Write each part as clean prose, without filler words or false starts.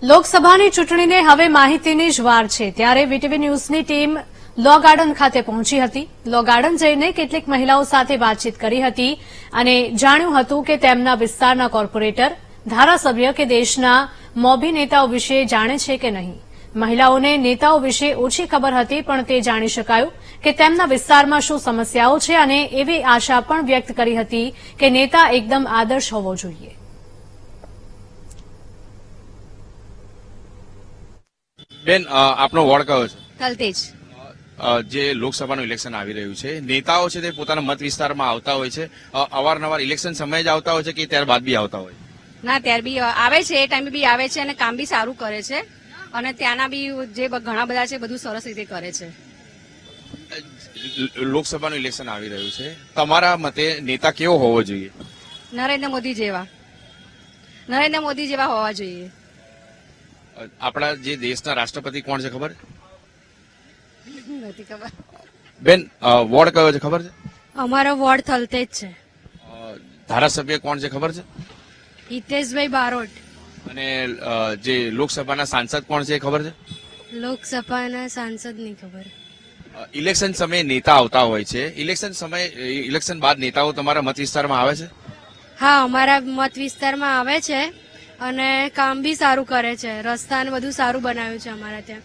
લોકસભાની ચૂંટણીને હવે માહિતીની જ વાર છે ત્યારે વીટીવી ન્યૂઝની ટીમ લો ગાર્ડન ખાતે પહોંચી હતી. લો ગાર્ડન જઈને કેટલીક મહિલાઓ સાથે વાતચીત કરી હતી અને જાણ્યું હતું કે તેમના વિસ્તારના કોર્પોરેટર, ધારાસભ્ય કે દેશના મોભી નેતાઓ વિશે જાણે છે કે નહીં. મહિલાઓને નેતાઓ વિશે ઓછી ખબર હતી, પણ તે જાણી શકાયું કે તેમના વિસ્તારમાં શું સમસ્યાઓ છે અને એવી આશા પણ વ્યક્ત કરી હતી કે નેતા એકદમ આદર્શ હોવો જોઈએ. બેન, આપનો વોર્ડ કયો છે? કલતેજ. જે લોકસભાનું ઇલેક્શન આવી રહ્યું છે, નેતાઓ છે તે પોતાના મત વિસ્તારમાં આવતા હોય છે. અવારનવાર ઇલેક્શન સમયે જ આવતા હોય છે કે ત્યારબાદ બી આવતા હોય? ના, ત્યાર બી આવે છે, એ ટાઈમે બી આવે છે અને કામ બી સારું કરે છે અને ત્યાંના બી જે ઘણા બધા છે બધું સરસ રીતે કરે છે. લોકસભાનું ઇલેક્શન આવી રહ્યું છે, તમારા મતે નેતા કેવો હોવો જોઈએ? નરેન્દ્ર મોદી જેવા હોવા જોઈએ. આપણા જે દેશના રાષ્ટ્રપતિ કોણ છે ખબર? નથી ખબર. બેન, વોર્ડ કયો છે ખબર છે? અમારો વોર્ડ થલતેજ છે. ધારાસભ્ય કોણ છે ખબર છે? હિતેશભાઈ બારોટ. અને જે લોકસભાના સાંસદ કોણ છે એ ખબર છે? લોકસભાના સાંસદ ની ખબર. ઇલેક્શન સમયે નેતા આવતા હોય છે. ઇલેક્શન બાદ નેતાઓ તમારા મત વિસ્તારમાં આવે છે? હા, અમારા મત વિસ્તારમાં આવે છે અને કામ બી સારું કરે છે. રસ્તા ને બધું સારું બનાવ્યું છે અમારા ત્યાં.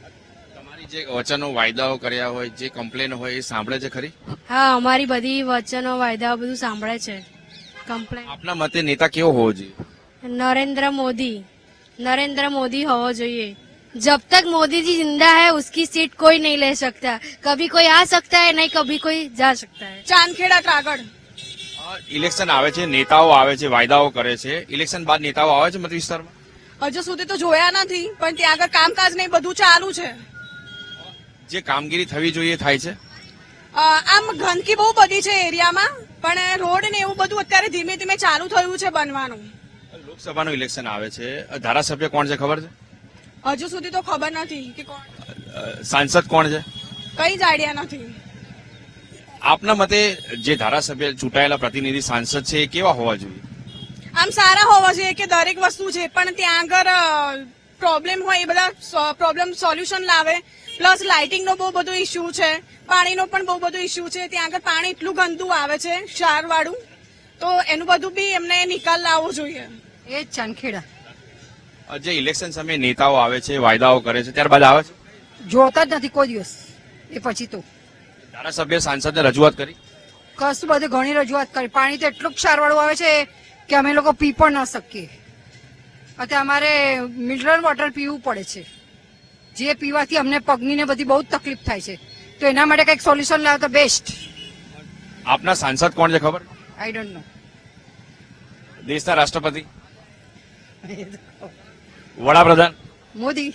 તમારી જે વચનો વાયદાઓ કર્યા હોય, જે કમ્પ્લેન હોય એ સાંભળે છે ખરી? હા, અમારી બધી વચનો વાયદાઓ બધું સાંભળે છે. કમ્પ્લેન. આપના મતે નેતા કેવો હોવો જોઈએ? नरेंद्र मोदी होना चाहिए. जब तक मोदी जी जिंदा है उसकी सीट कोई नहीं ले सकता. कभी कोई आ सकता है, नहीं कभी कोई जा सकता है. ચાંદખેડા કાગળ. ઇલેક્શન આવે છે, નેતાઓ આવે છે, વાયદાઓ કરે છે. ઇલેક્શન બાદ નેતાઓ આવે છે મત વિસ્તારમાં? હજુ સુધી તો જોયા નથી, પણ ત્યાં આગળ કામકાજ ને બધું ચાલુ છે. જે કામગીરી થવી જોઈએ થાય છે? આમ ગંદકી બહુ બધી છે એરિયામાં, પણ રોડ ને એવું બધું અત્યારે ધીમે ધીમે ચાલુ થયું છે બનવાનું. લોકસભાનું ઇલેક્શન આવે છે, ધારાસભ્ય કોણ છે ખબર છે? હજુ સુધી તો ખબર નથી કે કોણ. સાંસદ કોણ છે? કઈ જ આઈડિયા નથી. આપના મતે જે ધારાસભ્ય ચૂંટાયેલા પ્રતિનિધિ સાંસદ છે એ કેવા હોવા જોઈએ? આમ સારા હોવા જોઈએ કે દરેક વસ્તુ છે, પણ ત્યાં આગળ પ્રોબ્લેમ હોય એ બધા પ્રોબ્લેમ સોલ્યુશન લાવે. પ્લસ લાઇટિંગનો બહુ બધો ઇસ્યુ છે, પાણીનો પણ બહુ બધો ઇસ્યુ છે. ત્યાં આગળ પાણી એટલું ગંદુ આવે છે ક્ષારવાળું, તો એનું બધું બી એમને નિકાલ લાવવો જોઈએ. એ જ ચાંદખેડા. જે ઇલેક્શન સમયે નેતાઓ આવે છે, વાયદાઓ કરે છે, ત્યારબાદ આવે છે? જોતા જ નથી કોઈ દિવસ. એ પછી તો ધારાસભ્ય સાંસદને રજૂઆત કરી? કશું બધું ઘણી રજૂઆત કરી. પાણી તો એટલું ક્ષારવાળું આવે છે કે અમે લોકો પી પણ ન શકીએ. અત્યારે અમારે મિનરલ વોટર પીવું પડે છે, જે પીવાથી અમને પગની ને બધી બહુ જ તકલીફ થાય છે. તો એના માટે કંઈક સોલ્યુશન લાવે તો બેસ્ટ. આપના સાંસદ કોણ છે ખબર? I don't know. દેશના રાષ્ટ્રપતિ, વડાપ્રધાન? મોદી.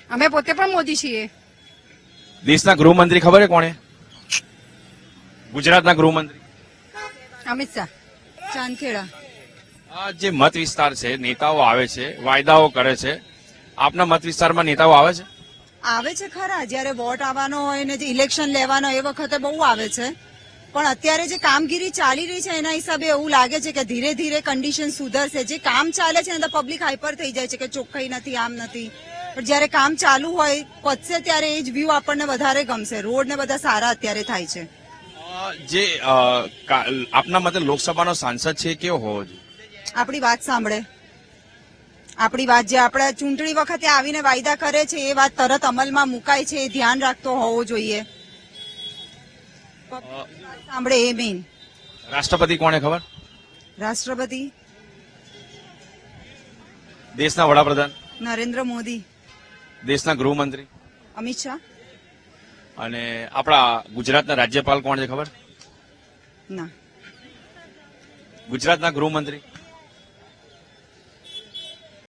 અમે પોતે પણ મોદી છીએ. દેશના ગૃહમંત્રી ખબર છે કોણ? ગુજરાતના ગૃહમંત્રી અમિત શાહ. ચાંદખેડા. આ જે મત વિસ્તાર છે, નેતાઓ આવે છે, વાયદાઓ કરે છે. આપના મત વિસ્તારમાં નેતાઓ આવે છે? આવે છે ખરા. જયારે વોટ આવવાનો હોય ને જે ઇલેક્શન લેવાનો એ વખતે બહુ આવે છે, પણ અત્યારે જે કામગીરી ચાલી રહી છે એના હિસાબે એવું લાગે છે કે ધીરે ધીરે કન્ડિશન સુધરશે. જે કામ ચાલે છે ને તો પબ્લિક હાઈપર થઈ જાય છે કે ચોખ્ખાઈ નથી, આમ નથી. પણ જયારે કામ ચાલુ હોય પતશે ત્યારે એ જ વ્યૂ આપણને વધારે ગમશે. રોડ ને બધા સારા અત્યારે થાય છે. જે આપના મતે લોકસભાનો સાંસદ છે એ કેવો હોવો જોઈએ? આપણી વાત સાંભળે. આપણી વાત જે આપણે ચૂંટણી વખતે આવીને વાયદા કરે છે એ વાત તરત અમલમાં મુકાય છે, એ ધ્યાન રાખતો હોવો જોઈએ. સાંભળે એ મેઇન. રાષ્ટ્રપતિ કોને ખબર? રાષ્ટ્રપતિ દેશના વડાપ્રધાન? નરેન્દ્ર મોદી. દેશના ગૃહમંત્રી? અમિત શાહ. અને આપણા ગુજરાતના રાજ્યપાલ કોણ છે ખબર? ના. ગુજરાતના ગૃહમંત્રી?